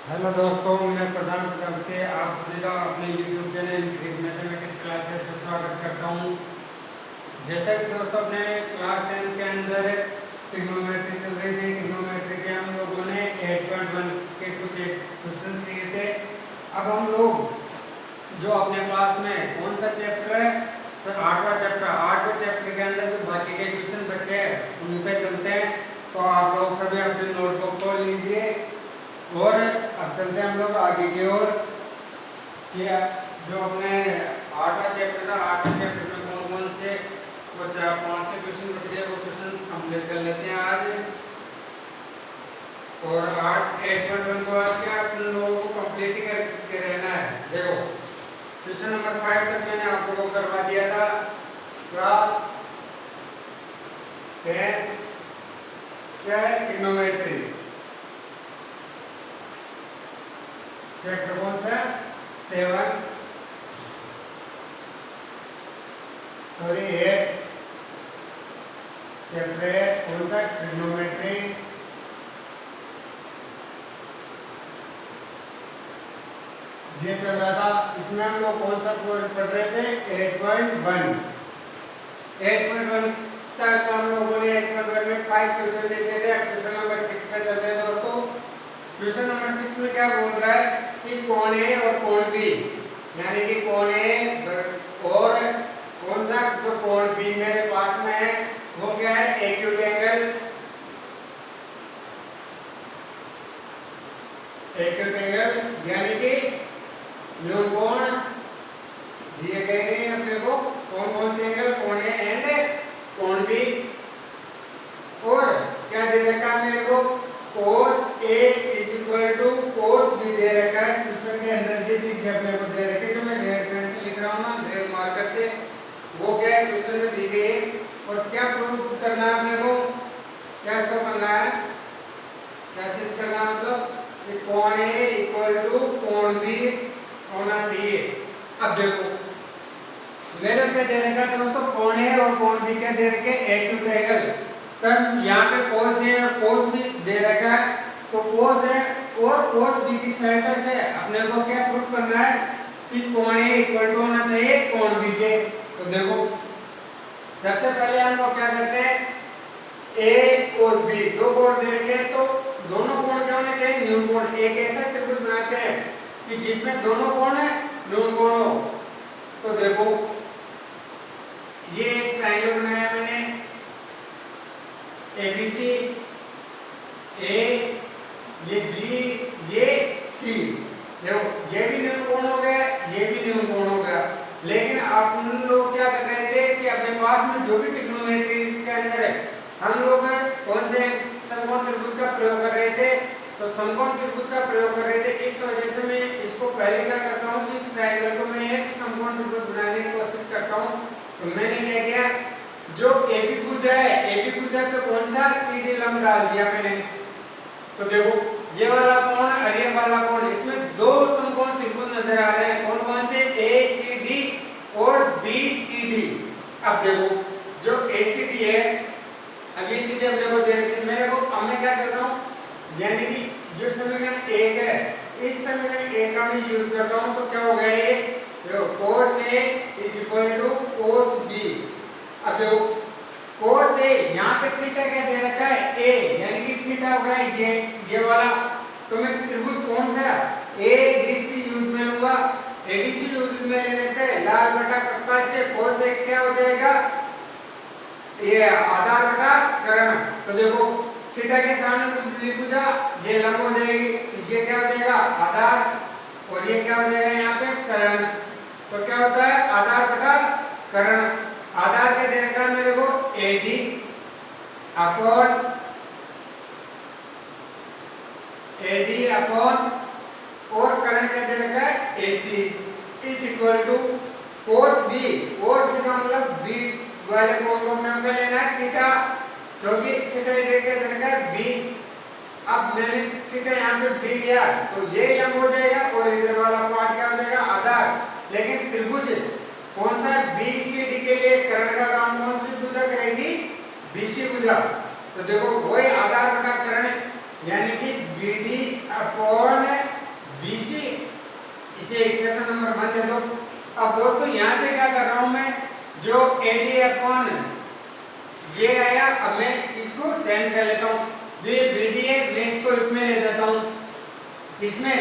Hello दोस्तों, मैं प्रधान प्रजापति आप सभी का अपने YouTube channel increase mathematics classes में स्वागत करता हूं। जैसा कि दोस्तों अपने क्लास 10 के अंदर ट्रिग्नोमेट्री चल रही थी, ट्रिग्नोमेट्री के हम लोगों ने 8.1 के कुछ क्वेश्चंस लिए थे। अब हम लोग जो अपने क्लास में कौन सा चैप्टर है, आठवां चैप्टर के अंदर जो बाकी के क्वेश्चन बचे हैं उन पे चलते हैं। तो आप लोग सभी अपने नोटबुक को लीजिए और अब चलते हैं हम लोग आगे की ओर। ये जो अपने आठवां चैप्टर था, आठवां चैप्टर में कौन कौन से वो 4-5 क्वेश्चन बच गए, वो क्वेश्चन कंप्लीट कर लेते हैं आज। और 8.1 को आज क्या अपन लोगों को कंप्लीट करके रहना है। देखो क्वेश्चन नंबर 5 तक मैंने आप लोगों को करवा दिया था क्लास 10 ट्रिग्नोमेट्री। चैप्टर कौन सा? 8 चैप्टर 8 कौन सा? ट्रिग्नोमेट्री। ये चल रहा था, इसमें हम लोग कौन सा पढ़ रहे थे? 8.1 तक हम लोगों ने 8.1 में 5 क्वेश्चन लिखे थे। क्वेश्चन नंबर 6 पे चलते हैं दोस्तों। क्वेश्चन नंबर 6 में क्या बोल रहा है कि कौन ए और कौन बी, यानी कि कौन ए और कौन सा जो कौन बी मेरे पास में है वो क्या है? एक्यूट एंगल यानी कि न्यून कोण दिए गए हैं अपने को। कौन कौन से एंगल? कौन ए एंड कौन बी। और क्या दे रखा है मेरे को? cos A = cos B दे रखा है। क्वेश्चन के अंदर ये चीज अपने को दे रखी है, जो मैं रेड पेन से लिख रहा हूँ ना, रेड मार्कर से, वो क्या है क्वेश्चन में दी गई है। और क्या प्रूव करना है अपने को? क्या शो करना है? क्या सिद्ध करना है? मतलब कि कौन A = कौन B होना चाहिए। अब देखो मेरे पे दे रखा है दोस्तों कौन A और कौन B क्या दे रखे? Acute angle. तब यहाँ पे cos A और cos B दे रखा है, तो cos A और cos B की सहायता से अपने को क्या प्रूव करना है कि कौन A इक्वल टू होना चाहिए कौन B के। तो देखो सबसे पहले हम लोग क्या करते हैं, A और B दो कोण दे रखे हैं, तो दोनों कोण क्या होने चाहिए? न्यून कोण। एक ऐसा त्रिभुज बनाते हैं कि जिसमें दोनों कोण है न्यून कोण हो। तो देखो ये एक ट्रायंगल बनाया मैंने, ABC, A, ये B, ये C। देखो ये भी न्यून कोण हो गया, ये भी न्यून कोण हो गया। लेकिन आप लोग क्या कर रहे थे कि अपने पास में जो भी ट्रिग्नोमेट्री के अंदर है, हम लोग कौन से समकोण त्रिभुज का प्रयोग कर रहे थे? तो समकोण त्रिभुज का प्रयोग कर रहे थे। इस वजह से मैं इसको पहले क्या करता हूँ कि इस ट्रायंगल को मैं एक समकोण त्रिभुज बनाने की कोशिश करता हूँ। तो मैंने क्या किया, जो एपी भुजा है, एपी भुजा पे कौन सा? सीडी लंब डाल दिया मैंने। तो देखो ये वाला कोण और ये वाला कोण, इसमें दो समकोण त्रिभुज नजर आ रहे हैं। कौन कौन से? एसीडी और बीसीडी। अब देखो जो एसीडी है, अब ये चीजें अपने को दे रखी है मेरे को। अब मैं क्या करता हूँ, यानी कि जो समीकरण 1 है, इस समीकरण 1 का मैं यूज करता हूँ। तो क्या हो गया ये? देखो cos A = cos B। अब देखो cos A, यहाँ पे थीटा क्या दे रखा है? A, यानी कि थीटा हो गया ये वाला। तो मैं त्रिभुज कौन सा? ADC यूज में लूंगा। ADC यूज में लेने पे लाल बटा कप्पा से cos A क्या हो जाएगा? ये आधार बटा कर्ण। तो देखो थीटा के सामने भुजा ये लंब हो जाएगी, ये क्या हो जाएगा? आधार, और ये क्या हो जाएगा यहाँ पे? कर्ण। तो क्या होता है? आधार बटा कर्ण। आधार क्या दे रखा है मेरे को? AD अपॉन और कर्ण क्या दे रखा है? AC = cos B। cos B का मतलब B वाले कोण को हमें लेना है थीटा, क्योंकि थीटा क्या दे रखा है? B। अब मैंने थीटा यहाँ पे B लिया, तो ये लंब हो जाएगा और इधर वाला पार्ट क्या हो जाएगा? आधार। लेकिन त्रिभुज कौन सा? BCD के लिए कर्ण का काम कौन सी भुजा करेगी? BC भुजा। तो देखो वही आधार बटा कर्ण, यानी कि BD अपॉन इसे इक्वेशन नंबर 1 दे दो। अब दोस्तों यहाँ से क्या कर रहा हूँ मैं, जो AD अपॉन ये आया, अब मैं इसको चेंज कर लेता हूँ। जो ये BD है मैं इसको इसमें ले जाता हूँ, इसमें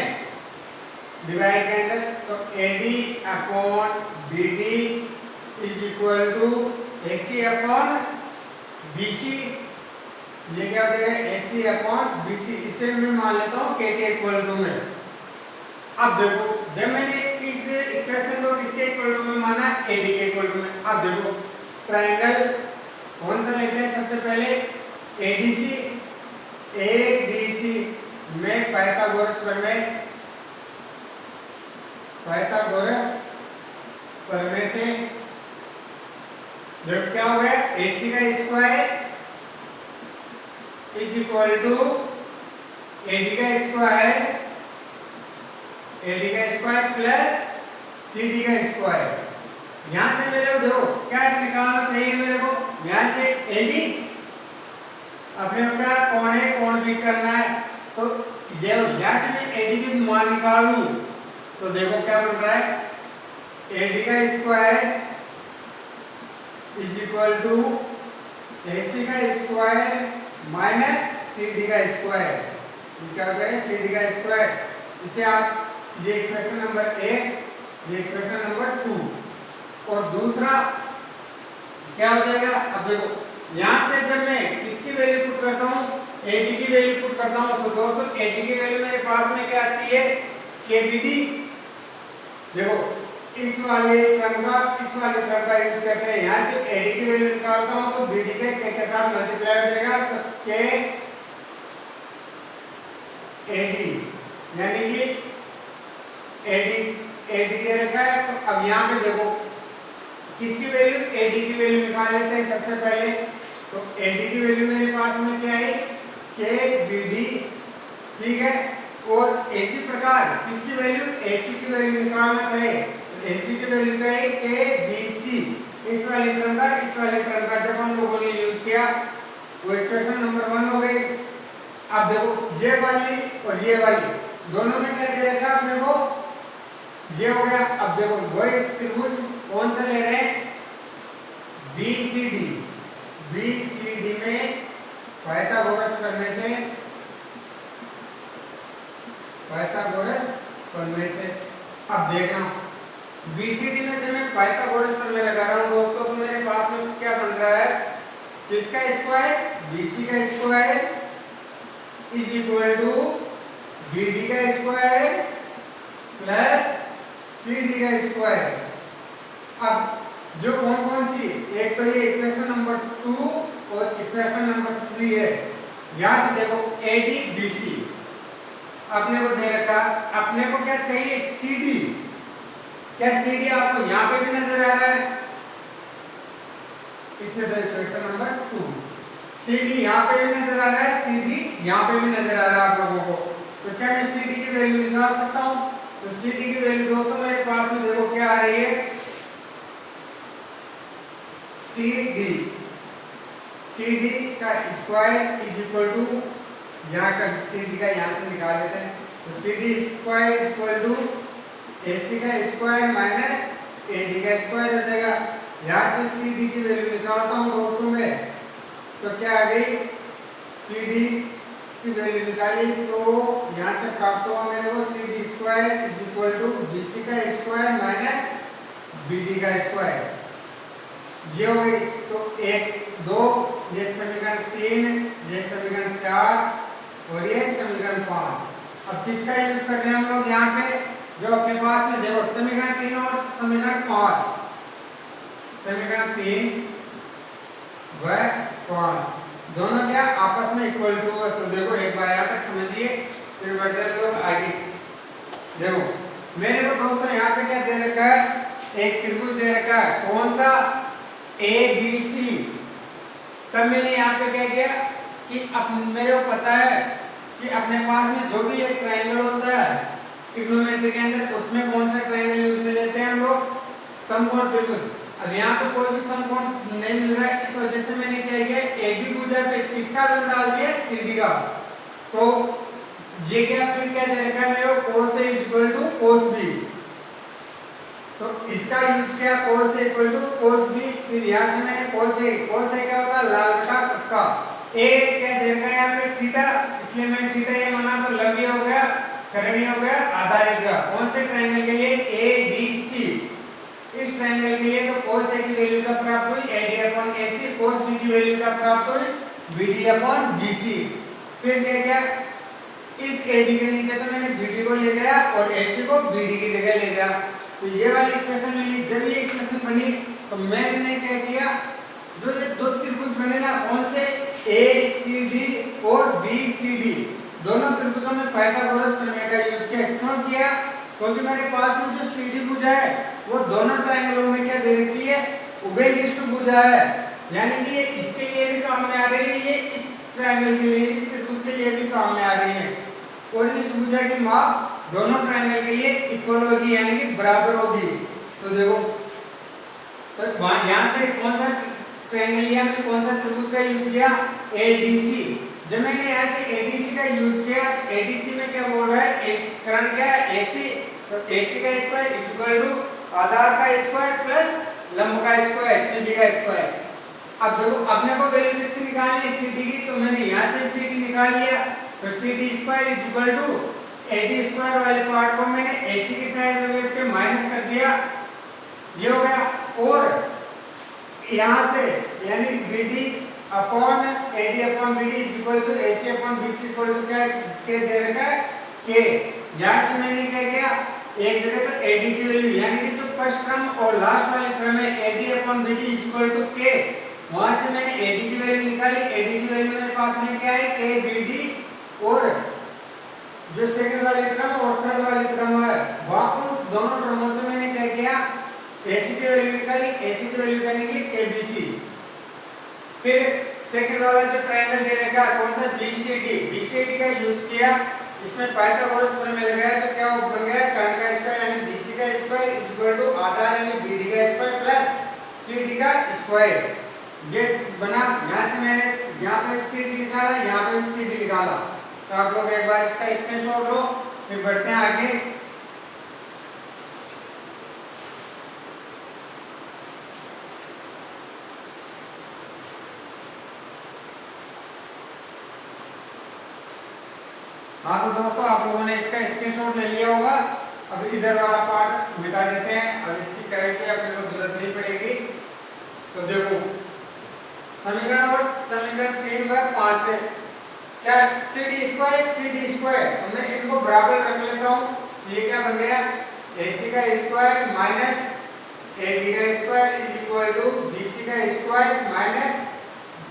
डिवाइड के अंदर, तो AD upon BD is equal to AC upon BC। ये क्या हो जाएगा, AC अपॉन BC। इसे मैं मान लेता हूँ K के इक्वल टू में। अब देखो जब मैंने इस इक्वेशन को किसके इक्वल टू में माना, AD के इक्वल टू में। अब देखो ट्रायंगल कौन सा लेते हैं, सबसे पहले ADC में पाइथागोरस प्रमेय से देखो क्या हो गया, AC का square is equal to AD का स्क्वायर प्लस CD का स्क्वायर। यहाँ से मेरे को देखो क्या निकालना चाहिए मेरे को, यहाँ से AD अपने को क्या कौन है, कौन भी करना है। तो ये यहाँ से मैं AD की मान निकालूं तो देखो क्या बन रहा है, AD का square is equal to AC का स्क्वायर माइनस CD का स्क्वायर। क्या हो जाएगा, CD का स्क्वायर। इसे आप ये इक्वेशन नंबर 1, ये इक्वेशन नंबर 2, और दूसरा क्या हो जाएगा। अब देखो यहाँ से जब मैं इसकी वैल्यू पुट करता हूँ, AD की वैल्यू पुट करता हूँ, तो दोस्तों AD की वैल्यू मेरे पास में क्या आती है, KBD। देखो इस वाले टर्म का यूज करते हैं, यहाँ से AD की वैल्यू निकालता हूँ तो BD के साथ मल्टीप्लाई हो जाएगा, तो KAD यानी कि AD दे रखा है। तो अब यहाँ पे देखो किसकी वैल्यू, AD की वैल्यू निकाल लेते हैं सबसे पहले। तो AD की वैल्यू मेरे पास में क्या आई, KBD, ठीक है। और इसी प्रकार किसकी वैल्यू, AC की वैल्यू निकालना चाहिए, तो AC की वैल्यू क्या है, KBC। इस वाले टर्म का जब हम लोगों ने यूज किया वो इक्वेशन नंबर 1 हो गई। अब देखो ये वाली और ये वाली दोनों में क्या दे रखा है अपने को, ये हो गया। अब देखो वही त्रिभुज कौन सा ले रहे हैं, BCD में पाइथागोरस प्रमेय से। अब देखना BCD में जब मैं पाइथागोरस प्रमेय लगा रहा हूं दोस्तों, तो मेरे पास में क्या बन रहा है, किसका स्क्वायर, BC का square is equal to BD का स्क्वायर प्लस CD का स्क्वायर। अब जो कौन सी, एक तो ये इक्वेशन नंबर 2 और इक्वेशन नंबर 3 है। यहाँ से देखो ADBC अपने को दे रखा, अपने को क्या चाहिए, CD। क्या CD आपको यहाँ पे भी नजर आ रहा है, इससे तो इक्वेशन नंबर 2। CD यहाँ पे भी नजर आ रहा है, CD यहाँ पे भी नजर आ रहा है आप लोगों को। तो क्या मैं CD की वैल्यू निकाल सकता हूँ, तो CD की वैल्यू दोस्तों मेरे पास में देखो क्या आ रही है, CD का स्क्वायर इज इक्वल टू, यहाँ का CD का यहाँ से निकाल लेते हैं, तो CD square equal to AC का स्क्वायर माइनस AD का स्क्वायर हो जाएगा। यहाँ से CD की वैल्यू निकालता हूँ दोस्तों में, तो क्या आ गई, CD की वैल्यू निकाली तो यहाँ से प्राप्त हुआ मेरे को CD square is equal to BC का स्क्वायर माइनस BD का स्क्वायर। ये हो गई, तो 1 2 ये समीकरण 3, ये समीकरण 4 और ये समीकरण 5। अब किसका यूज कर रहे हैं हम लोग यहाँ पे, जो अपने पास में देखो समीकरण 3 और समीकरण 5, समीकरण 3 व 5 दोनों क्या आपस में इक्वल टू है। तो देखो एक बार यहाँ तक समझिए, फिर बढ़ते हैं लोग आगे। देखो मेरे को दोस्तों यहाँ पे क्या दे रखा है, एक त्रिभुज दे रखा है, कौन सा, ABC। तब मैंने यहाँ पे क्या किया कि मेरे को पता है कि अपने पास में जो भी एक ट्रायंगल होता है ट्रिग्नोमेट्री के अंदर, उसमें कौन सा ट्रायंगल यूज में लेते हैं हम लोग, समकोण त्रिभुज। अब यहाँ पे कोई भी समकोण नहीं मिल रहा है, इस वजह से मैंने क्या किया, एक भी भुजा पे किसका रंग डाल दिया, CD का। तो ये क्या फिर क्या दे रखा है मेरे को, cos A is equal to cos B। इसका यूज किया cos A equal to cos B, फिर यहाँ से मैंने cos A क्या होगा लाल बटा कक्का, A क्या दे रखा है यहाँ पे थीटा, इसलिए मैंने थीटा ये माना तो लंबी हो गया, करीबी हो गया, आधारित का कौन से ट्रायंगल के लिए ADC, इस ट्रायंगल के लिए तो cos A की वैल्यू का प्राप्त हुई AD upon AC, cos B की वैल्यू का प्राप्त हुई BD अपॉन BC। फिर क्या इस AD के नीचे तो मैंने BD को ले गया और AC को BD की जगह ले गया, तो ये वाली इक्वेशन मिली। जब ये इक्वेशन बनी तो मैंने क्या किया, जो ये दो त्रिभुज बने ना कौन से ACD और BCD, दोनों त्रिभुजों में पाइथागोरस प्रमेय का यूज किया। क्यों किया? क्योंकि मेरे पास में जो CD भुजा है वो दोनों ट्रायंगलों में क्या दे रखी है, उभयनिष्ठ भुजा है, यानी कि ये इसके लिए भी काम में आ रही है, ये इस ट्रायंगल के लिए, इस त्रिभुज के लिए भी काम में आ रही है, और इस भुजा की माप दोनों ट्रायंगल के लिए इक्वल होगी, यानी कि बराबर होगी। तो देखो, तो यहाँ से कौन सा ट्रायंगल लिया हमने, कौन सा त्रिभुज का यूज किया, ADC। जब मैंने यहाँ से ADC का यूज किया, ADC में क्या बोल रहा है, करण क्या है AC, तो AC का स्क्वायर इक्वल टू आधार का स्क्वायर प्लस लंब का स्क्वायर CD का स्क्वायर। अब देखो अपने को वैल्यू किसकी निकालनी है, CD की, तो मैंने यहाँ से CD निकाल लिया, तो CD square equal to AD square वाले पार्ट को मैंने AC की साइड में लेकर के माइनस कर दिया, ये हो गया, और यहाँ से यानी BD upon AD upon BD equal to AC upon BC equal to क्या के दे रखा है K। यहाँ से मैंने क्या किया, एक जगह तो AD की वैल्यू यानी कि जो फर्स्ट टर्म और लास्ट वाले टर्म है AD upon BD equal to K, वहां से मैंने AD की वैल्यू निकाली, AD की वैल्यू मेरे पास में क्या है KBD, और जो सेकंड वाली टर्म और थर्ड वाली टर्म है वहां उन दोनों टर्मों से मैंने क्या किया, AC की वैल्यू निकाली, AC की वैल्यू क्या निकली KBC। फिर सेकंड वाला जो ट्रायंगल दे रखा है कौन सा BCD का यूज किया, इसमें पाइथागोरस प्रमेय लगाया, तो क्या बन गया, कर्ण का स्क्वायर यानी BC का स्क्वायर इक्वल टू आधार यानी BD का स्क्वायर प्लस CD का स्क्वायर, ये बना। यहाँ से मैंने यहाँ पे CD निकाला, यहाँ पे CD निकाला, तो आप लोग एक बार इसका स्क्रीनशॉट लो, फिर बढ़ते हैं आगे। हाँ तो दोस्तों आप लोगों ने इसका स्क्रीनशॉट ले लिया होगा। अब इधर वाला पार्ट मिटा देते हैं, अब इसकी कहीं पे अपने को जरूरत नहीं पड़ेगी। तो देखो समीकरण और समीकरण 3 व 5 से क्या CD स्क्वायर, तो मैं इनको बराबर रख लेता हूँ, ये क्या बन गया AC का स्क्वायर माइनस AD का square is equal to BC का स्क्वायर माइनस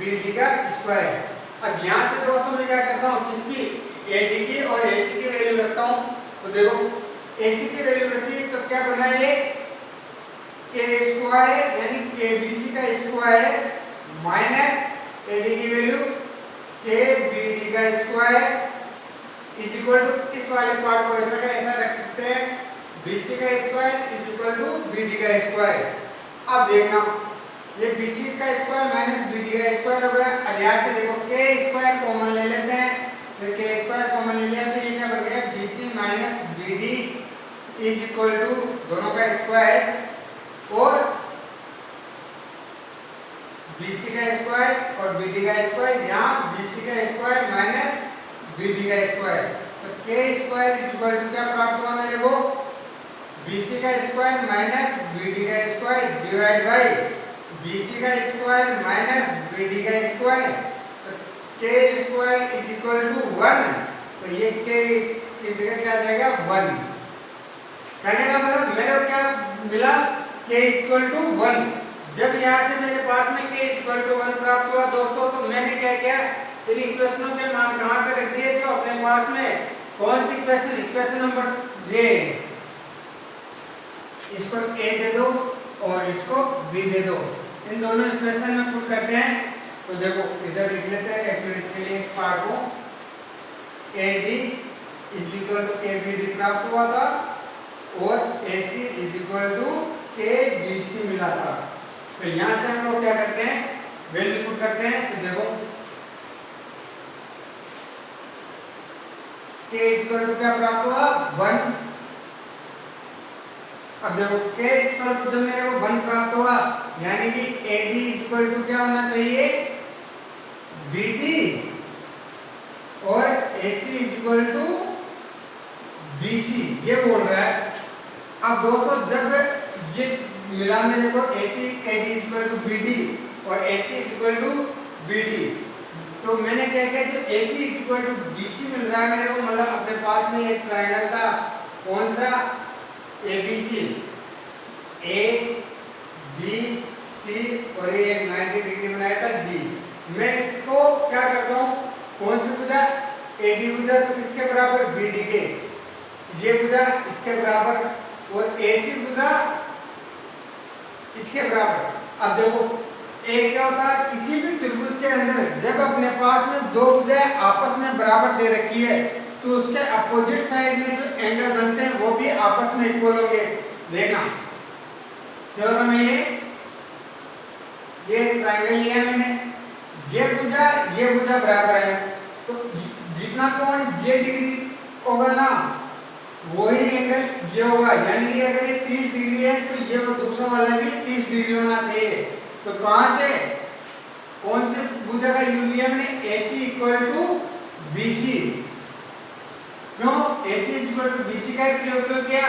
BD का स्क्वायर। अब यहाँ से दोस्तों मैं क्या करता हूँ, किसकी AD की और AC की वैल्यू रखता हूँ। तो देखो AC की वैल्यू रखी तो क्या बना ये K स्क्वायर यानी KBC का स्क्वायर माइनस AD की वैल्यू KBD का स्क्वायर इज इक्वल टू इस वाले पार्ट को ऐसा का ऐसा रखते हैं, BC का square is equal to BD का स्क्वायर। अब देखना ये BC का स्क्वायर माइनस BD का स्क्वायर हो गया। अब यहाँ से देखो K स्क्वायर कॉमन ले लेते हैं, फिर K स्क्वायर कॉमन ले लिया तो ये क्या बन गया BC minus BD is equal to दोनों का स्क्वायर और BC का स्क्वायर और BD का स्क्वायर, यहाँ BC का स्क्वायर माइनस BD का स्क्वायर, तो K square is equal to क्या प्राप्त हुआ मेरे को BC का स्क्वायर माइनस BD का स्क्वायर डिवाइड बाय BC का स्क्वायर माइनस BD का स्क्वायर, तो K square is equal to 1, तो ये K की जगह क्या आ जाएगा 1। कहने का मतलब मेरे को क्या मिला K इक्वल टू 1। जब यहाँ से मेरे पास में K इक्वल टू 1 प्राप्त हुआ दोस्तों, तो मैंने क्या किया, इन इक्वेशनों के मान कहाँ पे रख दिए, जो अपने पास में कौन सी इक्वेशन, इक्वेशन नंबर ये, इसको A दे दो और इसको B दे दो, इन दोनों इक्वेशन में पुट करते हैं। तो देखो इधर लिख लेते हैं एक मिनट के लिए इस पार्ट को, AD is equal to KBD प्राप्त हुआ था और AC is equal to KBC मिला था। तो यहाँ से हम लोग क्या करते हैं, वैल्यू पुट करते हैं। तो देखो K इक्वल टू क्या प्राप्त हुआ 1, अब देखो के इक्वल टू जो मेरे को 1 प्राप्त हुआ, यानी कि AD इक्वल टू क्या होना चाहिए, BD, और AC इक्वल टू BC, ये बोल रहा है। अब दोस्तों जब ये मिला मेरे को AC AD equal to BD और AC इक्वल टू BD, तो मैंने क्या किया, जो AC इक्वल टू BC मिल रहा है मेरे को, मतलब अपने पास में एक ट्रायंगल था, कौन सा, ABC, A B C, और ये 90 डिग्री बनाया था D। मैं इसको क्या करता हूँ, कौन सी भुजा, AD भुजा तो किसके बराबर, BD के, ये भुजा इसके बराबर, और AC भुजा इसके बराबर। अब देखो एक क्या होता है, किसी भी त्रिभुज के अंदर जब अपने पास में दो भुजाएं आपस में बराबर दे रखी है, तो उसके अपोजिट साइड में जो एंगल बनते हैं वो भी आपस में इक्वल होंगे। देखना थ्योरम है ये ट्रायंगल लिया मैंने, ये भुजा बराबर है, तो जितना कोण ये डिग्री होगा ना, वही एंगल ये होगा, यानी कि अगर ये 30 डिग्री है तो ये वो दूसरा वाला भी 30 डिग्री होना चाहिए। तो कहां से, कौन से भुजा का यूज लिया मैंने, AC इक्वल टू BC। क्यों AC इक्वल टू BC का प्रयोग क्यों किया,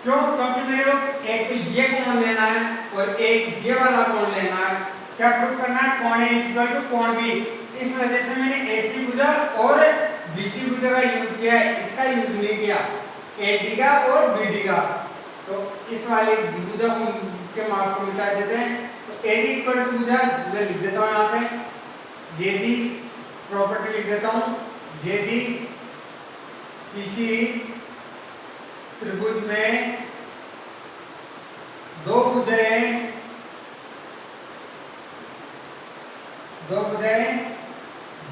क्यों, क्योंकि मेरे को एक तो ये कोण लेना है और एक ये वाला कोण लेना है, क्या प्रूव करना है, कोण A इक्वल टू कोण B। इस वजह से मैंने AC भुजा और BC भुजा का यूज किया है, इसका यूज नहीं किया AD का और BD का। तो इस वाले भुजा के माप को मिटा देते हैं। तो AD इक्वल टू भुजा मैं लिख देता हूँ यहाँ पे, यदि प्रॉपर्टी लिख देता हूँ, यदि किसी त्रिभुज में दो भुजाएं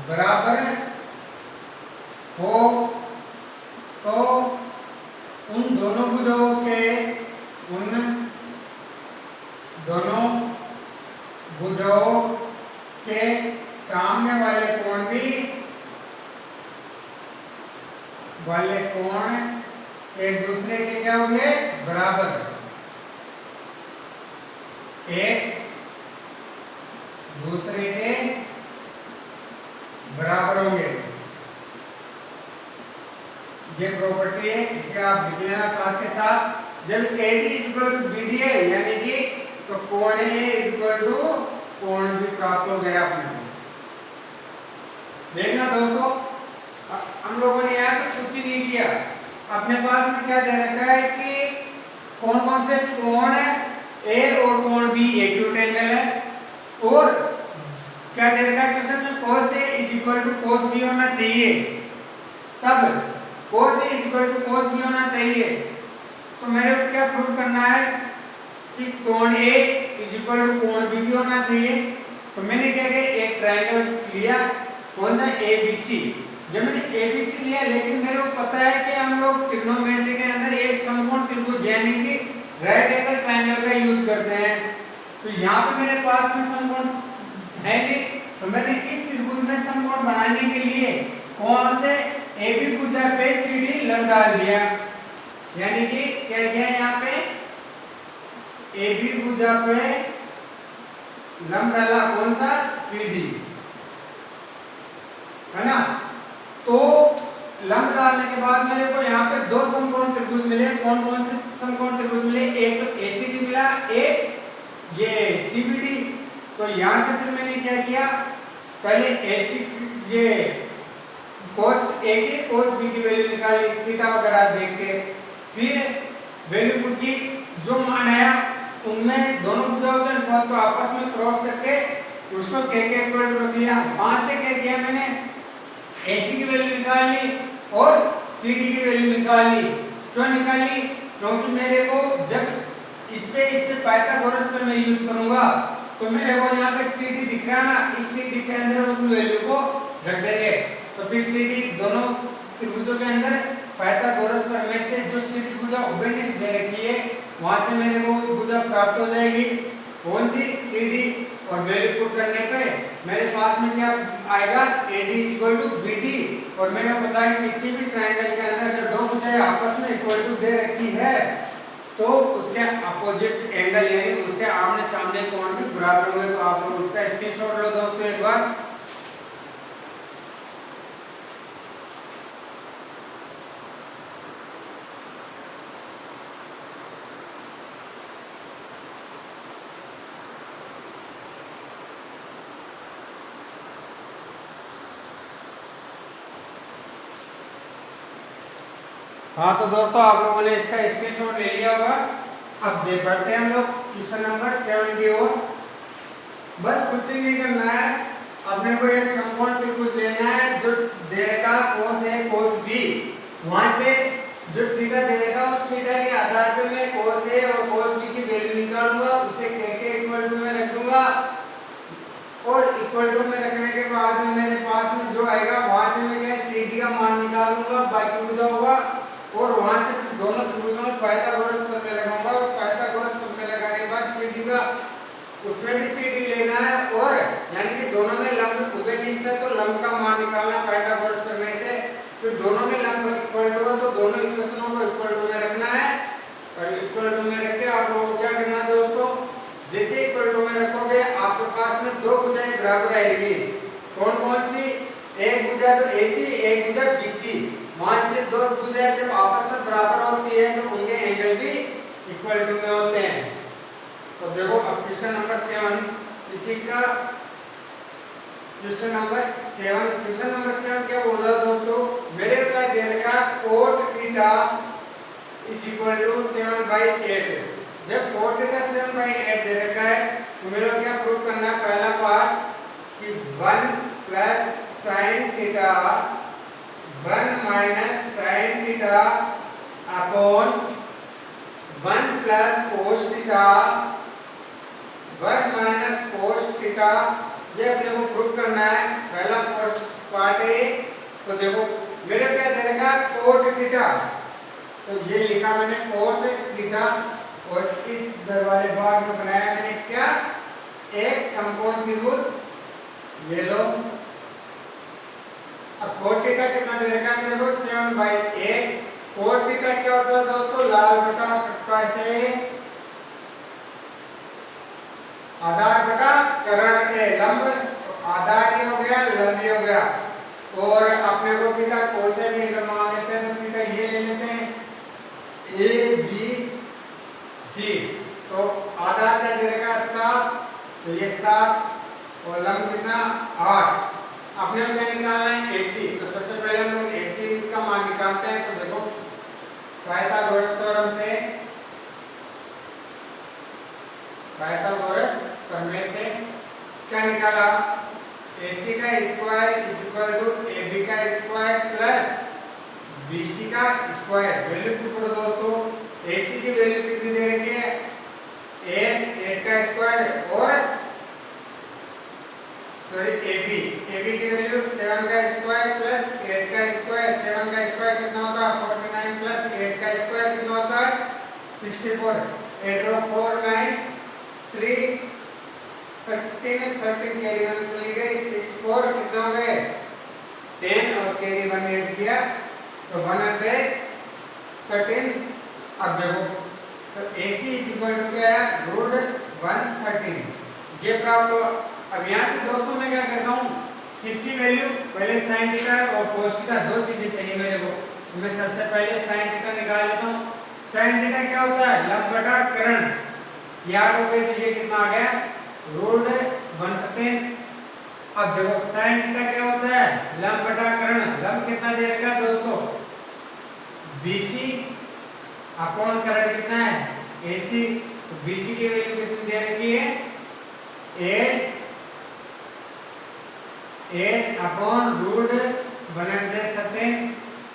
बराबर हो, तो उन दोनों भुजाओं के सामने वाले कोण एक दूसरे के क्या होंगे, बराबर, एक दूसरे के बराबर होंगे। ये प्रॉपर्टी है, इसे आप लिख लेना साथ के साथ। जब AD इक्वल टू BD है, यानी कि तो कोण A इक्वल टू कोण B प्राप्त हो गया अपने। देखना दोस्तों, हम लोगों ने यहाँ पे कुछ ही नहीं किया, अपने पास में क्या दे रखा है कि कौन कौन से कोण है, A और कोण B एक्यूट एंगल है, और क्या दे रखा है क्वेश्चन में, cos A equal to cos B होना चाहिए, तब cos A equal to cos B होना चाहिए। तो मेरे को क्या प्रूव करना है कि कोण A इक्वल टू कोण B भी होना चाहिए। तो मैंने क्या किया, एक ट्रायंगल लिया, कौन सा, ABC। जब मैंने ABC लिया, लेकिन मेरे को पता है कि हम लोग ट्रिग्नोमेट्री के अंदर एक समकोण त्रिभुज यानी कि राइट एंगल ट्रायंगल का यूज करते हैं। तो यहाँ पे मेरे पास में समकोण है नहीं, तो मैंने इस त्रिभुज में समकोण बनाने के लिए कौन से AB भुजा पे CD लंब डाल दिया, यानी कि क्या किया यहाँ पे, AB भुजा पे लंब डाला, कौन सा, CD, है ना। तो लंब डालने के बाद मेरे को यहाँ पे दो समकोण त्रिभुज मिले। कौन कौन से समकोण त्रिभुज मिले, एक तो ACD मिला, एक ये CBD। तो यहाँ से फिर मैंने क्या किया, पहले ये cos A की cos B की वैल्यू निकाली, थीटा वगैरह देख के, फिर वैल्यू पुट की, जो मान आया उनमें दोनों भुजाओं के अनुपात को आपस में क्रॉस करके उसको k के इक्वल टू रख लिया। वहां से क्या किया मैंने, AC की वैल्यू निकाल ली और CD की वैल्यू निकाल ली। क्यों निकाली, क्योंकि मेरे को जब इस पे पाइथागोरस पे मैं यूज करूंगा, तो मेरे को यहाँ पे CD दिख रहा है ना, इस CD के अंदर उस वैल्यू को रख देंगे। तो फिर CD दोनों त्रिभुजों के अंदर पाइथागोरस प्रमेय से जो CD भुजा उभयनिष्ठ दे रखी है, वहां से मेरे को भुजा प्राप्त हो जाएगी, कौन सी, CD। और वैल्यू पुट करने पे मेरे पास में क्या आएगा, AD इक्वल टू BD। और मैंने बताया किसी भी ट्रायंगल के अंदर जब दो भुजाएं आपस में इक्वल टू दे रखी है, तो उसके अपोजिट एंगल यानी उसके आमने सामने कोण भी बराबर होंगे। तो आप लोग उसका स्क्रीनशॉट लो दोस्तों एक बार। हाँ तो दोस्तों आप लोगों ने इसका स्क्रीनशॉट ले लिया होगा। अब देख बढ़ते हैं हम लोग क्वेश्चन नंबर 7 की ओर। बस कुछ ही नहीं करना है, अपने को एक समकोण त्रिभुज लेना है जो दे रखा cos A cos B, वहां से जो थीटा दे रखा उस थीटा के आधार पे मैं cos A और cos B की वैल्यू निकालूंगा, उसे के इक्वल टू में रख दूंगा और इक्वल टू में रखने के बाद में मेरे पास में जो आएगा वहां से मैं क्या CD का मान निकालूंगा, बाकी हो जाऊंगा और वहां से दोनों त्रिभुजों में पाइथागोरस प्रमेय लगाऊंगा और पाइथागोरस प्रमेय लगाने के बाद CD का उसमें भी CD लेना है और यानी कि दोनों में लंब उभयनिष्ठ है तो लंब का मान निकालना पाइथागोरस प्रमेय से। फिर दोनों में लंब इक्वल टू है तो दोनों इक्वेशनों को इक्वल टू में रखना है और इक्वल टू में रख के आप लोगों को क्या करना है दोस्तों, जैसे इक्वल टू में रखोगे आपके पास में दो भुजाएं बराबर आएगी। कौन कौन सी? एक भुजा तो AC, एक भुजा BC। वहां से दो भुजाएं जब आपस में बराबर होती है तो उनके एंगल भी इक्वल टू में होते हैं। तो देखो अब क्वेश्चन नंबर 7 इसी का क्वेश्चन नंबर 7 क्या बोल रहा है दोस्तों, मेरे क्या दे रखा cot theta is equal to 7/8। जब cot थीटा 7/8 दे रखा है तो मेरे को क्या प्रूव करना है, पहला पार्ट कि 1 plus sin theta 1 minus sin theta upon 1 plus cos theta 1 minus cos theta, ये अपने को प्रूव करना है। पहला पार्ट है। तो देखो मेरे क्या दे रखा cot थीटा, तो ये लिखा मैंने cot थीटा और इस दरवाजे भाग में बनाया मैंने क्या, एक समकोण त्रिभुज। ये लो अब cot थीटा कितना दे रखा है मेरे को 7/8। cot थीटा क्या होता है दोस्तों, लाल बटा कटका से आधार बटा करण है, लंब आधार ही हो गया लंब ही हो गया। और अपने को थीटा cos से भी अगर मान लेते हैं तो थीटा ये ले लेते हैं ABC। तो आधार क्या दे रखा 7, तो ये 7 और लंब कितना 8। अपने को क्या निकालना है AC। तो सबसे पहले हम लोग AC का मान निकालते हैं। तो देखो पाइथागोरस थ्योरम से, पाइथागोरस प्रमेय से क्या निकाला, AC का square is equal to AB का स्क्वायर प्लस BC का स्क्वायर। वैल्यू पुट करो दोस्तों, AC की वैल्यू कितनी दे रखी है 8 का स्क्वायर और AB की वैल्यू 7 का स्क्वायर प्लस 8 का स्क्वायर। 7 का स्क्वायर कितना होता है 49 प्लस 8 का स्क्वायर कितना होता है 64। 8 और 4 9 3 13 कैरी 1 चली गई, 6 4 कितना हो गए 10 और कैरी 1 ऐड किया तो 113। अब देखो तो AC इज इक्वल टू क्या है √113, ये प्राप्त हुआ। अब यहाँ से दोस्तों मैं क्या करता हूँ, किसकी वैल्यू, पहले sin थीटा और cos थीटा दो चीजें चाहिए मेरे को। तो मैं सबसे पहले sin थीटा निकाल लेता हूँ। sin थीटा क्या होता है लंब बटा करण, याद हो गई तो ये कितना आ गया √113। अब देखो sin थीटा क्या होता है लंब बटा करण, लंब कितना दे रखा है दोस्तों BC अपॉन करण कितना है AC। तो BC की वैल्यू कितनी दे रखी है 8 अपॉन √113।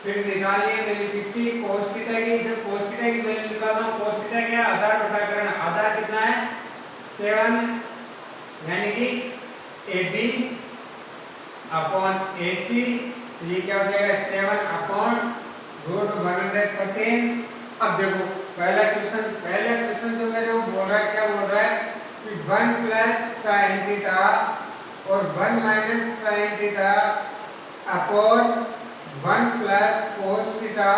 फिर निकाल लिए वैल्यू किसकी cos थीटा की। जब cos थीटा की वैल्यू निकालता हूं, cos थीटा क्या आधार बटा करण, आधार कितना है 7 यानी कि AB अपॉन AC। तो ये क्या हो जाएगा 7 अपॉन √113। अब देखो पहला क्वेश्चन जो मेरे को बोल रहा है, क्या बोल रहा है कि 1 प्लस sin थीटा और 1 minus sin theta upon 1 plus cos theta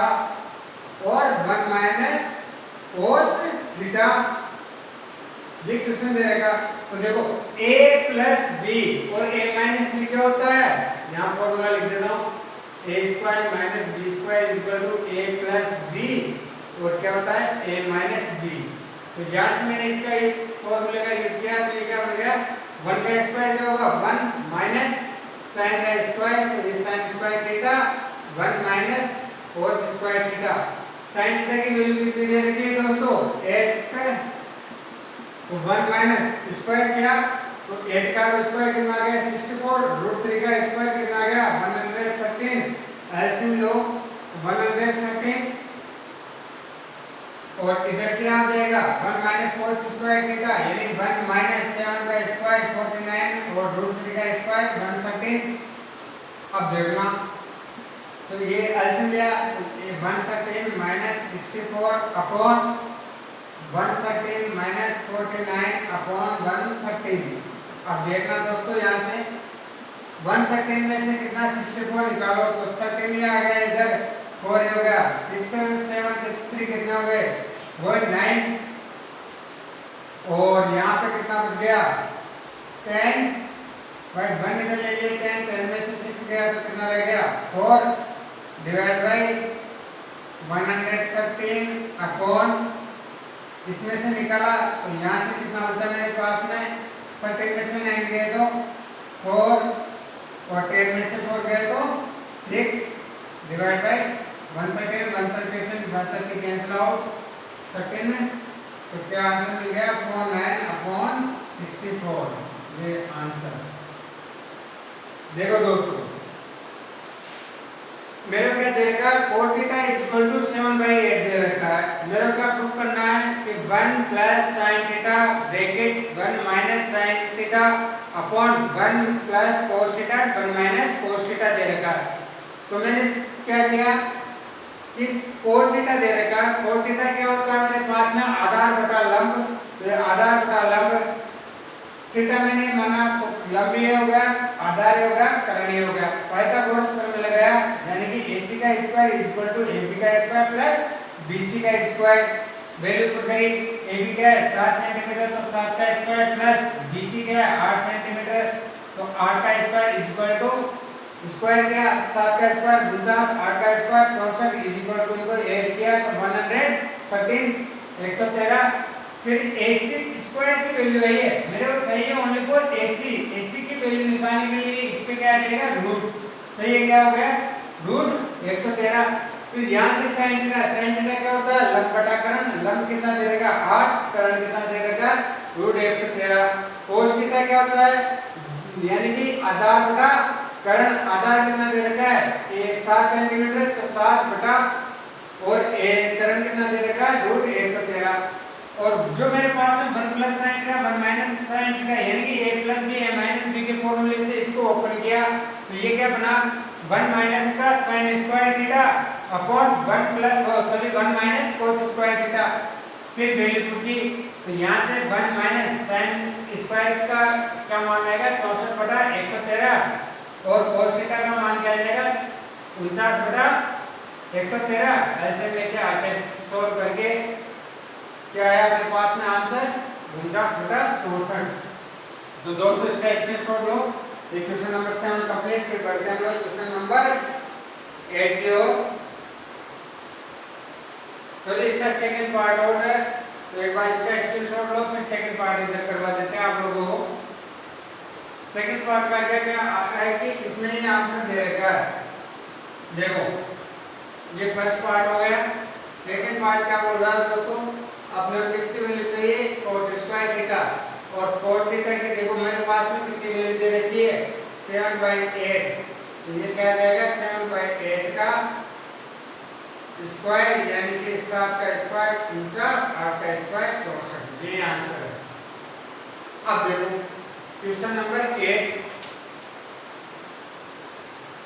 और 1 माइनस cos थीटा। ये क्वेश्चन दे रखा। तो देखो a प्लस बी और a माइनस बी क्या होता है, यहाँ फॉर्मूला लिख देता हूँ, a square minus B square equal to a plus B और क्या होता है a माइनस बी। तो यहाँ से मैंने इसका फॉर्मूले का यूज किया तो ये क्या बन गया, 1 का स्क्वायर क्या होगा 1 माइनस साइन का स्क्वायर, तो ये sine square theta 1 minus cos square theta. Sine theta की वैल्यू कितनी दे रखी है दोस्तों 8, तो 1 माइनस स्क्वायर किया तो 8 का स्क्वायर कितना आ गया 64, रूट 3 का स्क्वायर कितना आ गया 113, एलसीएम लो 113 और इधर क्या आ जाएगा 1 माइनस कोस स्क्वायर थीटा यानी 1 माइनस 7 का स्क्वायर 49 और रूट 3 का स्क्वायर 113। अब देखना तो ये एलसीएम लिया तो 113 माइनस 64 अपॉन 113 माइनस 49 अपॉन 113। अब देखना दोस्तों यहाँ से 113 में से कितना 64 निकालो तो 13 ही आ गया, इधर 4 हो गया, 6 और 7 के 3 कितने हो गए 9 और यहाँ पे कितना बच गया 10 भाई 1 इधर ले लिए 10 में से 6 गया तो कितना रह गया 4 डिवाइड बाई 113 अपॉन इसमें से निकाला तो यहाँ से कितना बचा मेरे पास में 13 में से 9 गए तो 4 और 10 में से 4 गए तो 6 डिवाइड बाई 113 130 से 130 कैंसिल आउट 13 तो क्या आंसर मिल गया 49 अपॉन 64। ये आंसर देखो दोस्तों मेरे को क्या दे रखा है cos थीटा इक्वल टू 7/8 दे रखा है। मेरे को क्या प्रूव करना है कि 1 plus sin theta bracket 1 minus sin theta upon 1 plus cos theta 1 minus cos theta दे रखा है। तो मैंने क्या किया कि cos थीटा दे रखा है, cos थीटा क्या होता है मेरे पास में आधार बटा लंब, तो आधार बटा लंब थीटा मैंने माना तो लंबी हो गया आधार हो गया करणीय हो गया, पाइथागोरस फॉर्मूला लगाया यानी कि AC का square is equal to AB का स्क्वायर प्लस BC का स्क्वायर। वैल्यू पुट करी AB का 7 सेंटीमीटर तो 7 का स्क्वायर प्लस BC का 8 सेंटीमीटर तो 8 का square is equal to square किया 7 का स्क्वायर 49 8 का स्क्वायर 64 इज इक्वल टू इनको ऐड किया तो 113 113। फिर AC स्क्वायर की वैल्यू है ये मेरे को चाहिए ओनली फॉर AC की वैल्यू निकालने के लिए इस पे क्या आ जाएगा रूट, तो ये क्या हो गया रूट 113। फिर यहाँ से sin थीटा क्या होता है लंब बटा करण, लंब कितना दे देगा 8, करण कितना दे देगा रूट 113। cos थीटा क्या होता है यानी कि आधार बटा करण, आधार कितना दे रखा है 7 सेंटीमीटर तो 7 बटा और करण कितना दे रखा है रूट 113। और जो मेरे पास में 1 plus sin theta 1 minus sin theta यानी कि a plus b a minus b के फॉर्मूले से इसको ओपन किया तो ये क्या बना 1 माइनस का sin square theta upon 1 minus cos square theta. फिर वैल्यू पुट की तो यहाँ से 1 माइनस sin स्क्वायर का क्या मान आएगा 64 बटा 113 और cos थीटा का मान क्या आ जाएगा 49 बटा 113। एलसीएम लेके आके सॉल्व करके क्या आया अपने पास में आंसर 49 बटा 64। तो दोस्तों इसका स्क्रीनशॉट लो। ये क्वेश्चन नंबर 7 कंप्लीट। फिर बढ़ते हैं हम लोग क्वेश्चन नंबर 8 की ओर। सॉरी इसका सेकंड पार्ट और है तो एक बार इसका स्क्रीनशॉट लो फिर सेकंड पार्ट इधर करवा देते हैं आप लोगों को। सेकंड पार्ट का क्या है कि इसमें ये आंसर दे रखा है। देखो ये फर्स्ट पार्ट हो गया, सेकंड पार्ट क्या बोल रहा है दोस्तों अपने किसकी वैल्यू चाहिए cot स्क्वायर थीटा और cot थीटा की देखो मेरे पास में कितनी वैल्यू दे रखी है 7/8 तो ये क्या जाएगा 7/8 का स्क्वायर यानी कि 7 का स्क्वायर 49 8 का स्क्वायर 64। ये आंसर है। अब देखो क्वेश्चन नंबर 8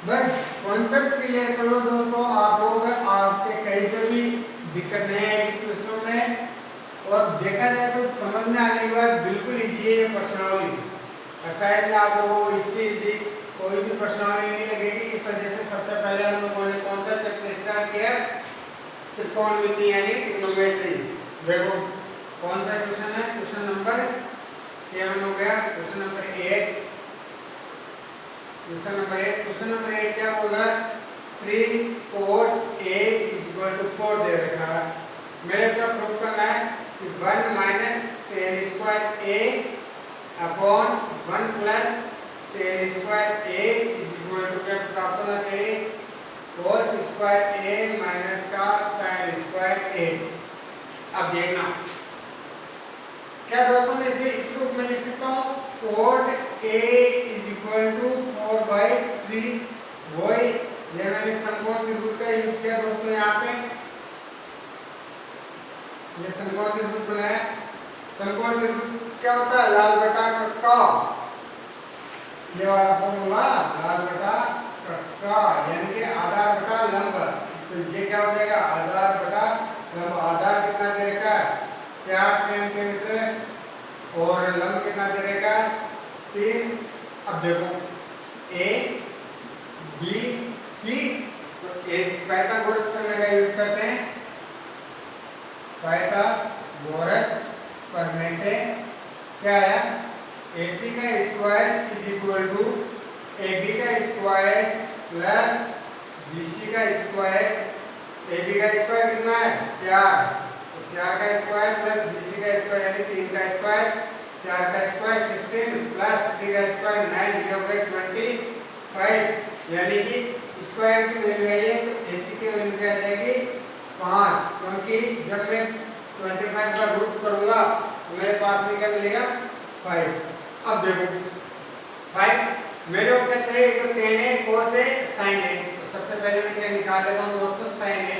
बस कॉन्सेप्ट क्लियर कर लो दोस्तों। आप लोग आपके कहीं पे भी दिक्कत नहीं आएगी क्वेश्चनों में और देखा जाए तो समझ में आने के बाद बिल्कुल इजी है ये प्रश्नावली और शायद आप लोगों को इससे इजी कोई भी प्रश्नावली नहीं लगेगी। इस वजह से सबसे पहले हम लोगों ने कौन सा चैप्टर स्टार्ट किया त्रिकोणमिति यानी ट्रिग्नोमेट्री। देखो कौन सा क्वेश्चन है? क्वेश्चन नंबर 7 हो गया। क्वेश्चन नंबर 8, क्वेश्चन नंबर 8 क्या बोल रहा है? 3 4 a = 4 दे रखा है। मेरे को प्रूव करना है कि 1 minus ten square a upon 1 plus ten square a = क्या प्राप्त होना चाहिए? cos स्क्वायर a माइनस का sin स्क्वायर a। अब देखना क्या दोस्तों, मैं इसे इस रूप में लिख सकता हूँ, cot a = 4/3। वही ये मैंने समकोण त्रिभुज का यूज किया दोस्तों। यहाँ पे ये समकोण त्रिभुज बनाया। समकोण त्रिभुज क्या होता है? लाल बटा कक्का, ये वाला फॉर्मूला, लाल बटा कक्का यानी कि आधार बटा लंब। तो ये क्या हो जाएगा? आधार बटा लंब। आधार कितना दे रखा है? 4 सेंटीमीटर और लंब कितना दे रखा है? 3। अब देखो ए बी सी, तो इस पाइथागोरस प्रमेय का यूज करते हैं। पाइथागोरस प्रमेय से क्या आया? AC का स्क्वायर = AB का स्क्वायर प्लस BC का स्क्वायर। AB का स्क्वायर कितना है? 4, तो 4 का स्क्वायर प्लस BC का स्क्वायर यानी 3 का स्क्वायर। 4 का स्क्वायर 16 प्लस 3 का स्क्वायर 9, ये हो गया 25। यानी कि स्क्वायर की वैल्यू है तो AC की वैल्यू क्या आ जाएगी? 5, क्योंकि जब मैं 25 का रूट करूंगा तो मेरे पास में क्या मिलेगा? 5। अब देखो 5 मेरे को क्या चाहिए? तो tan a cos a sin a। तो सबसे पहले मैं क्या निकाल लेता हूँ दोस्तों? sin a।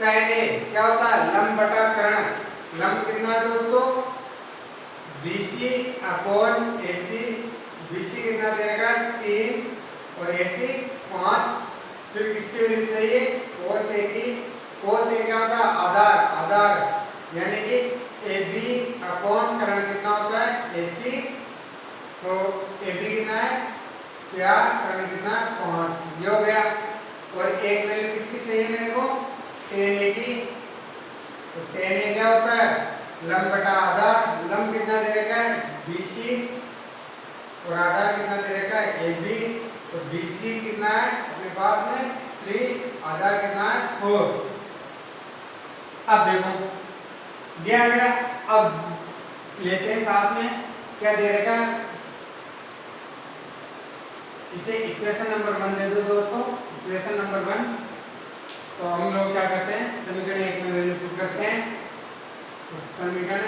sin a क्या होता है? लंब बटा कर्ण। लंब कितना है दोस्तों? BC upon AC। BC कितना दे रखा है? 3 और AC 5। फिर किसकी वैल्यू चाहिए? cos a की। cos a क्या होता है? आधार। आधार यानी कि AB अपॉन कर्ण कितना होता है? AC। तो AB कितना है? 4, कर्ण कितना है? 5, ये हो गया। और एक वैल्यू किसकी चाहिए मेरे को? tan a की। तो tan a क्या होता है? लंब बटा आधार। लंब कितना दे रखा है? BC और आधार कितना दे रखा है? AB। तो BC कितना है अपने पास में? 3, आधार कितना है? 4। अब देखो ये आ गया। अब लेते हैं साथ में क्या दे रखा है? इसे इक्वेशन नंबर 1 दे दो दोस्तों। इक्वेशन नंबर 1, तो हम लोग क्या करते हैं? समीकरण 1 में वैल्यू पुट करते हैं। तो समीकरण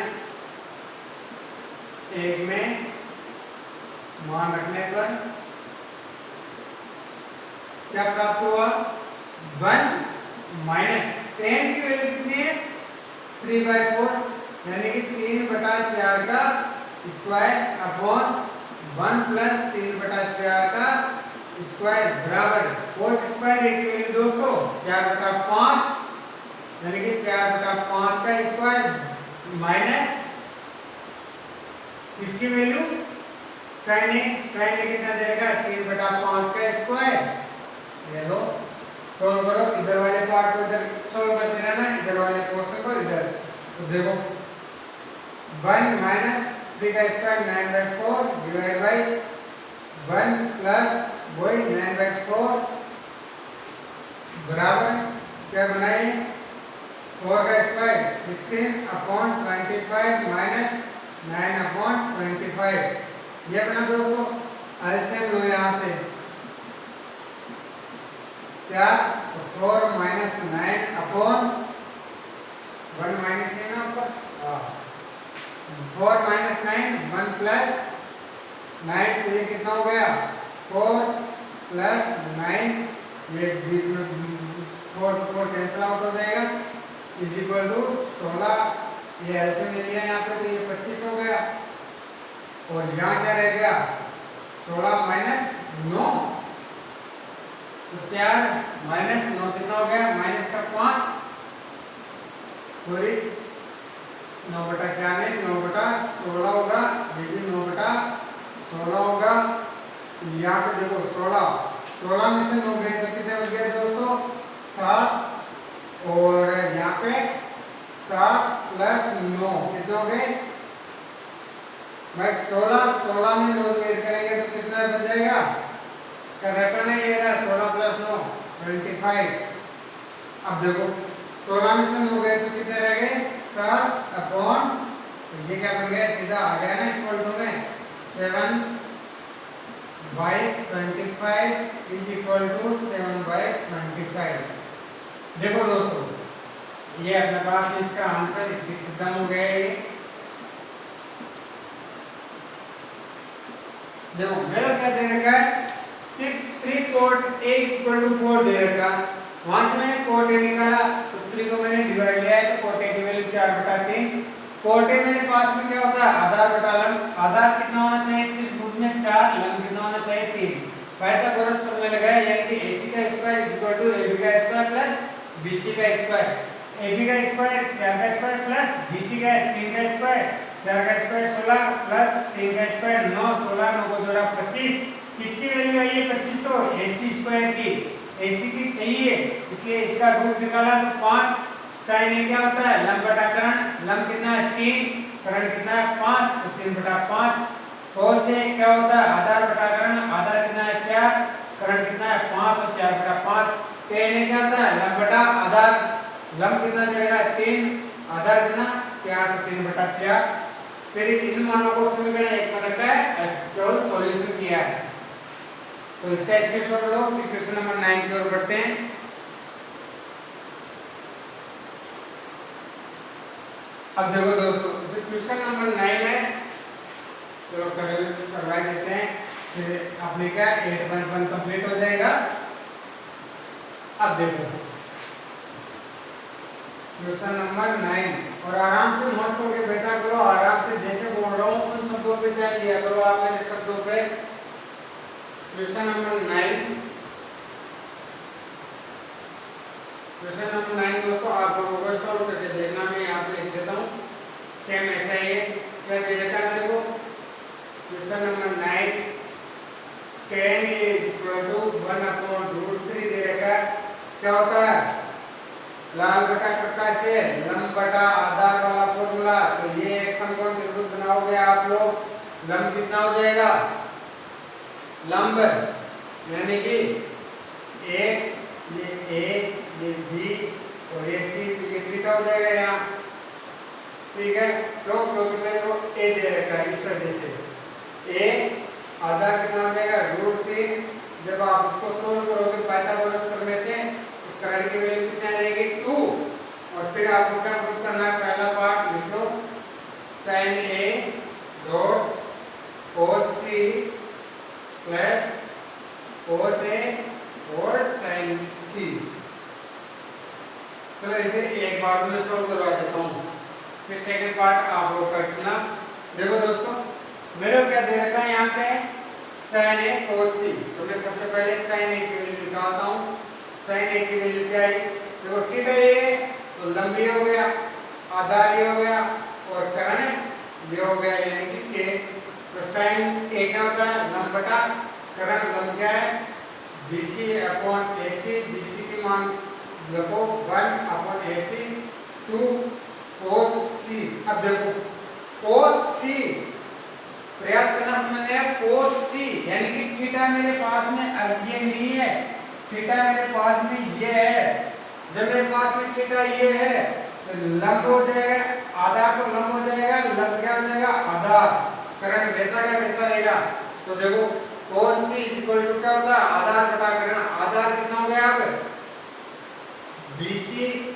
1 में मान रखने पर क्या प्राप्त हुआ? 1 माइनस 10 की वैल्यू कितनी है? 3/4 यानी कि 3/4 का स्क्वायर अपॉन 1 प्लस 3/4 का स्क्वायर बराबर cos स्क्वायर की वैल्यू दोस्तों 4/5 यानी कि 4/5 का स्क्वायर माइनस इसकी value sin a। sin a कितना देगा? 3/5 का स्क्वायर। ये लो सॉल्व करो। इधर वाले पार्ट को इधर सॉल्व करते रहना, इधर वाले पोर्शन को इधर। तो देखो 1 माइनस 3 का स्क्वायर 9/4 डिवाइड बाई 1 प्लस वही 9/4 बराबर क्या बनाए? 4 का स्क्वायर 16/25 माइनस 9/25। ये बना दोस्तों। एलसीएम लो यहाँ से 4, 4 माइनस 9 अपॉन 1 माइनस है ना ऊपर। 4 माइनस 9 1 प्लस 9, तो ये कितना हो गया? 4 प्लस 9, ये बीच में 4 कैंसिल आउट हो जाएगा। Is equal to 16। ये एलसीएम ले लिया यहाँ पे तो ये 25 हो गया। और यहाँ क्या रह गया? 16 माइनस 9, तो 4 माइनस 9 कितना हो गया? माइनस का 5, सॉरी 9/4 नहीं 9/16 होगा। ये भी 9/16 होगा। यहाँ पे देखो 16 में से 9 गए तो कितने बच गए दोस्तों? 7। और यहाँ पे 7 प्लस 9 कितने हो गए भाई 16 में 9 ऐड करेंगे तो कितना बन जाएगा करेक्ट है ये रहा 16 प्लस 9 25। अब देखो 16 में से 9 गए तो कितने रह गए 7 अपॉन ये क्या बन गया सीधा आ गया ना इक्वल टू में 7 by 25 is equal to 7 by 25। देखो दोस्तों ये अपने पास इसका आंसर सिद्ध हो गया ये। देखो मेरा क्या दे रखा है कि 3 cot a equal to 4 दे रखा, वहां से मैंने cot a निकाला तो 3 को मैंने डिवाइड लिया है तो cot a की वैल्यू 4/3। cot a मेरे पास में क्या होता है आधार बटा लंब, आधार कितना होना चाहिए इस रूप में 4, लंब कितना होना चाहिए 3। पाइथागोरस प्रमेय लगाया यानी कि ac का स्क्वायर ab का स्क्वायर प्लस bc का स्क्वायर, ab का स्क्वायर 4 का स्क्वायर प्लस bc का 3 का स्क्वायर, 4 का स्क्वायर 16 प्लस 3 का स्क्वायर 9, 16 9 को जोड़ा 25। किसकी वैल्यू आई है 25 तो ac स्क्वायर की, ac की चाहिए इसलिए इसका रूट निकाला तो 5। साइन ए क्या होता है लंब बटा करण, लंब कितना है 3, करण कितना है 5 तो 3/5। cos से क्या होता है आधार बटा करण, आधार कितना है 4, करण कितना है 5 तो 4/5। tan क्या होता है लंब बटा आधार, लंब कितना देगा 3, आधार कितना 4 तो 3/4। फिर इन मानों को समीकरण 1 में रखा है केवल सॉल्यूशन किया है तो इसका स्क्रीनशॉट लो। क्वेश्चन नंबर 9 की ओर बढ़ते हैं। अब देखो दोस्तों जो क्वेश्चन नंबर 9 है चलो करवा देते हैं फिर अपने क्या 8.1 कंप्लीट हो जाएगा। अब देखो क्वेश्चन नंबर 9 और आराम से मस्त होकर बैठा करो, आराम से जैसे बोल रहा हूँ उन शब्दों पे ध्यान दिया करो आप मेरे शब्दों पे। क्वेश्चन नंबर 9 दोस्तों आप लोगों को सॉल्व करके देखना, मैं यहाँ पे लिख देता हूँ सेम ऐसा ही क्या दे रखा है मेरे को। Question number 9 tan is equal to 1/√3 दे रखा है। क्या होता है लाल बटा कक्का से लंब बटा आधार वाला फॉर्मूला, तो ये एक समकोण त्रिभुज बनाओगे आप लोग, लंब कितना हो जाएगा लंब यानी कि एक ये a ये b और ये c तो ये थीटा हो जाएगा यहाँ, ठीक है। क्यों क्योंकि मेरे को a दे रखा है इस वजह से a आधार कितना हो जाएगा √3। जब आप इसको सोल्व करोगे पाइथागोरस प्रमेय से तो करण की वैल्यू कितना रहेगी 2 और फिर आपको क्या प्रूव करना है पहला पार्ट लिख लो sin a dot cos c plus cos a और sin c। चलो इसे एक बार में सॉल्व करवा देता हूँ फिर सेकंड पार्ट आप लोग करना। देखो दोस्तों मेरे को क्या दे रखा है यहाँ पे sin a cos c, तो मैं सबसे पहले sin a की वैल्यू निकालता हूँ। sin a की वैल्यू क्या है देखो थीटा ये तो लंबी हो गया, आधार ये हो गया और करण ये हो गया यानी कि k। तो sin a क्या होता है लंब बटा करण, लंब क्या है bc अपॉन ac, bc की मान देखो 1 अपॉन ac 2 cos c। अब देखो cos c प्रयास करना समझ आया, cos c यानी कि थीटा मेरे पास में अक्षीय नहीं है, थीटा मेरे पास में ये है। जब मेरे पास में थीटा ये है तो लंब हो जाएगा, आधार तो लंब हो जाएगा, लंब क्या हो जाएगा आधार, करण वैसा का वैसा रहेगा। तो देखो cos c इक्वल टू क्या होता है आधार बटा करण, आधार कितना हो गया अब BC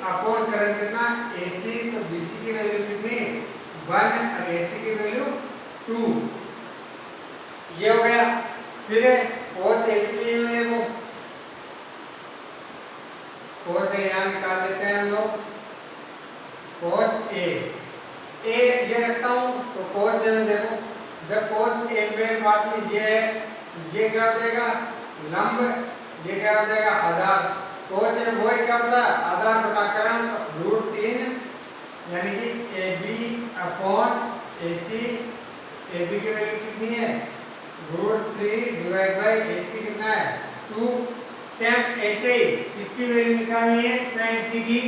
अपॉन करण कितना AC, तो BC की वैल्यू कितनी 1 और AC की वैल्यू 2 ये हो गया। फिर cos A भी चाहिए मेरे को, cos A यहाँ निकाल लेते हैं हम लोग। cos A ये रखता हूँ तो cos A में देखो जब cos A मेरे पास में ये है, ये क्या हो जाएगा लंब, ये क्या हो जाएगा आधार। cos A वो क्या होता है आधार बटा करण √3 यानी कि AB अपॉन AC, AB की वैल्यू कितनी है √3 डिवाइड बाय AC कितना है 2। सेम ऐसे ही इसकी वैल्यू निकालनी है sin C की।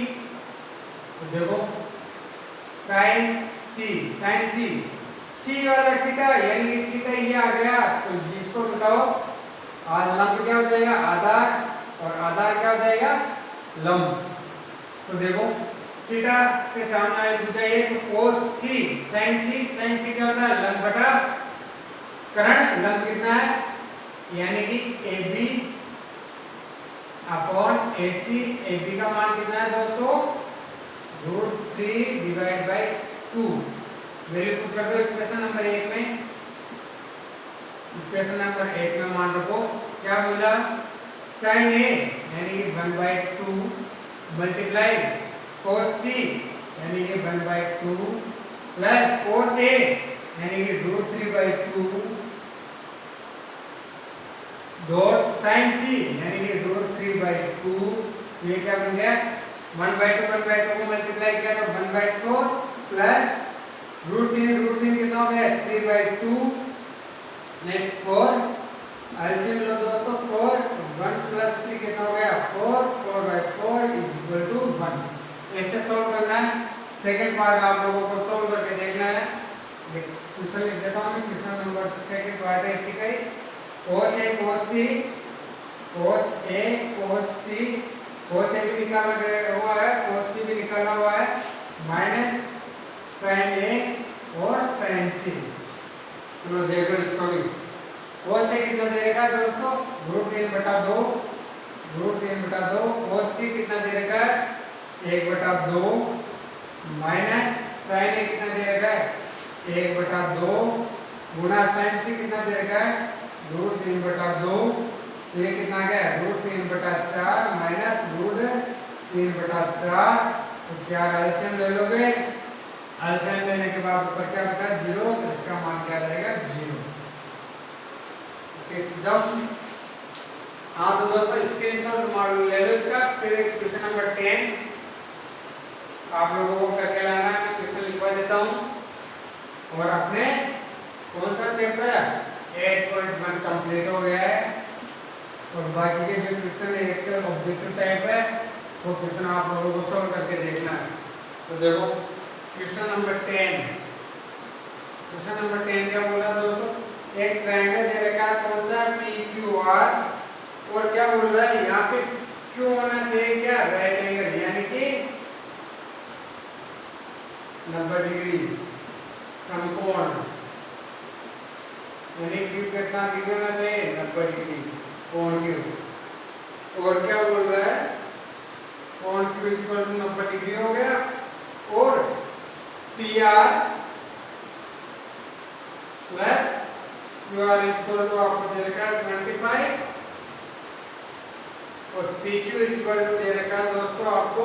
तो देखो साइन सी सी वाला थीटा यानी कि थीटा ये आ गया, तो जिसको बताओ लंब क्या हो जाएगा आधार, और आधार क्या हो जाएगा लंब। तो देखो थीटा के सामने आए पूछा ये तो cos सी sin सी क्या होता है लंब बटा कर्ण, लंब कितना है यानी कि AB अपॉन AC, AB का मान कितना है दोस्तों √3 डिवाइड बाय 2। वैल्यू पुट कर दो इक्वेशन नंबर 1 में, इक्वेशन नंबर 1 में मान रखो क्या मिला sin A यानी कि 1/2 मल्टीप्लाई cos C यानी कि 1/2 प्लस cos A यानी कि √3/2 डॉट sin C यानी कि √3/2। ये क्या बन गया 1/2 को मल्टीप्लाई किया तो 1/4 प्लस √3 कितना हो गया 3/2 नेट 4 एलसीएम लो दोस्तों 4 1 प्लस 3 कितना हो गया 4 इज इक्वल टू 1। ऐसे सॉल्व करना है। सेकंड पार्ट आप लोगों को सॉल्व करके देखना है। क्वेश्चन लिख देता हूं, क्वेश्चन नंबर सेकंड पार्ट है इसी का ही। cos A cos C cos A भी निकाला गया हुआ है, cos C भी निकाला हुआ है, माइनस sin A और sin C। चलो देखो इसको भी। cos A कितना दे रखा है दोस्तों √3/2 cos C कितना दे रखा है 1/2 माइनस sin A कितना दे रखा है 1/2 गुणा sin C कितना दे रखा है √3/2। ये कितना आ गया √3/4 माइनस √3/4। तो 4 एलसीएम ले लोगे, एलसीएम लेने के बाद ऊपर क्या बचा 0, तो इसका मान क्या रहेगा 0। एकदम हाँ तो दोस्तों स्क्रीनशॉट मार ले लो इसका। फिर क्वेश्चन नंबर 10 आप लोगों को करके लाना है, मैं क्वेश्चन लिखवा देता हूँ। और अपने कौन सा चैप्टर है 8.1 कंप्लीट हो गया है, और बाकी के जो क्वेश्चन एक ऑब्जेक्टिव टाइप है वो क्वेश्चन आप लोगों को सॉल्व करके देखना है। तो देखो क्वेश्चन नंबर 10, क्वेश्चन नंबर 10 क्या बोल रहा है दोस्तों, एक ट्रायंगल दे रखा है कौन सा PQR, और क्या बोल रहा है यहाँ पे क्यों होना चाहिए क्या राइट एंगल यानी कि 90 डिग्री समकोण, यानी क्यू कितना डिग्री होना चाहिए 90 डिग्री कोण क्यू। और क्या बोल रहा है कोण क्यू इक्वल टू 90 डिग्री हो गया, और PR plus QR equal to आपको दे रखा है 25, और PQ इक्वल टू दे रखा है दोस्तों आपको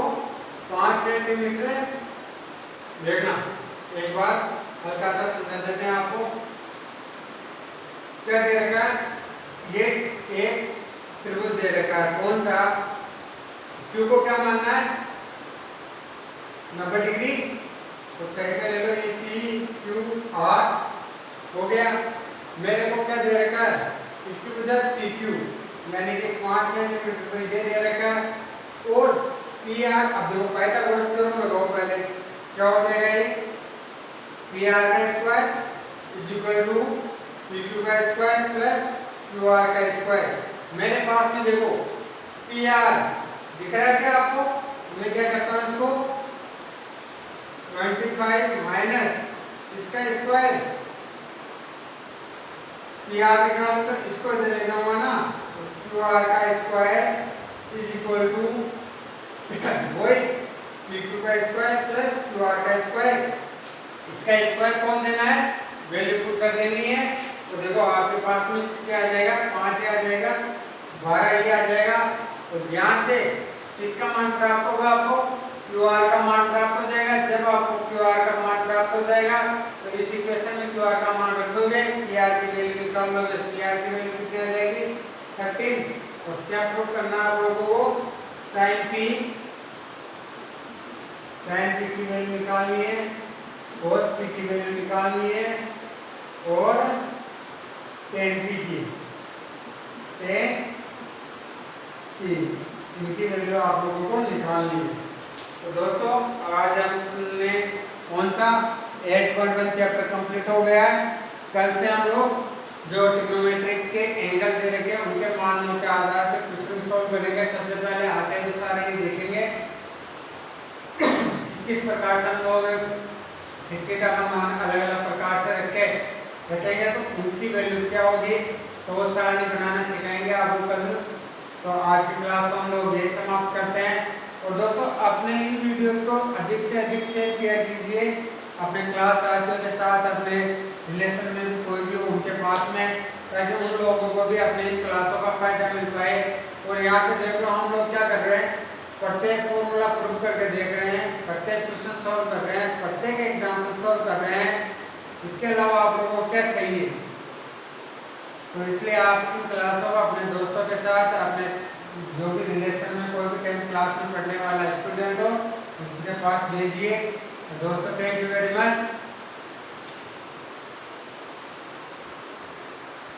5 सेंटीमीटर। देखना एक बार हल्का सा समझा देते हैं आपको। क्या दे रखा है ये एक त्रिभुज दे रखा है कौन सा, Q को क्या मानना है 90 डिग्री, तो कहीं पे ले लो ये PQR हो गया। मेरे को क्या दे रखा है इसकी वजह PQ यानी कि 5 सेंटीमीटर, तो ये दे रखा है, और PR अब देखो पाइथागोरस थ्योरम लगाओ पहले, क्या हो जाएगा ये PR का square is equal to PQ का स्क्वायर प्लस QR का स्क्वायर। मेरे पास में देखो PR दिख रहा है क्या आपको, मैं क्या करता हूँ इसको 25 माइनस इसका स्क्वायर, PR दिख रहा है तो इसको इधर ले जाऊंगा ना, तो QR का स्क्वायर इज इक्वल टू वही PQ का स्क्वायर प्लस QR का स्क्वायर। इसका स्क्वायर कौन देना है वैल्यू पुट कर देनी है। तो देखो आपके पास में क्या आ जाएगा 5 आ जाएगा 12 ही आ जाएगा, और यहाँ से किसका मान प्राप्त होगा आपको QR का मान प्राप्त हो जाएगा। जब आपको QR का मान प्राप्त हो जाएगा तो इस इक्वेशन में QR का मान रख दोगे, PR की वैल्यू निकाल लोगे, PR की वैल्यू कितनी आ जाएगी 13। और क्या प्रूव करना है आप लोगों को sin P की वैल्यू निकालनी है, cos P की वैल्यू निकालनी है, और tan P की इनकी वैल्यू आप लोगों को निकालनी है। तो दोस्तों आज हमने कौन सा 8.1 चैप्टर कंप्लीट हो गया है। कल से हम लोग जो ट्रिग्नोमेट्रिक के एंगल दे रखे हैं उनके मानों के आधार पर क्वेश्चन सॉल्व करेंगे। सबसे पहले आते हुए सारे देखेंगे किस प्रकार से हम लोग थीटा का मान अलग अलग प्रकार से रखेंगे तो उनकी वैल्यू क्या होगी, तो वो सारणी बनाना सिखाएंगे आपको कल। तो आज की क्लास को हम लोग यही समाप्त करते हैं। और दोस्तों अपने इन वीडियो को अधिक से अधिक शेयर किया कीजिए अपने क्लास साथियों के साथ, अपने रिलेशन में भी कोई भी हो उनके पास में, ताकि उन लोगों को भी अपने इन क्लासों का फायदा मिल पाए। और यहाँ पे देख लो हम लोग क्या कर रहे हैं, प्रत्येक फॉर्मूला प्रूव करके देख रहे हैं, प्रत्येक क्वेश्चन सॉल्व कर रहे हैं, प्रत्येक एग्जाम्पल सॉल्व कर रहे हैं। इसके अलावा आप लोगों को क्या चाहिए, तो इसलिए आप इन क्लासों को अपने दोस्तों के साथ, अपने जो भी रिलेशन में कोई भी 10th क्लास में पढ़ने वाला स्टूडेंट हो उसके पास भेजिए। दोस्तों थैंक यू वेरी मच।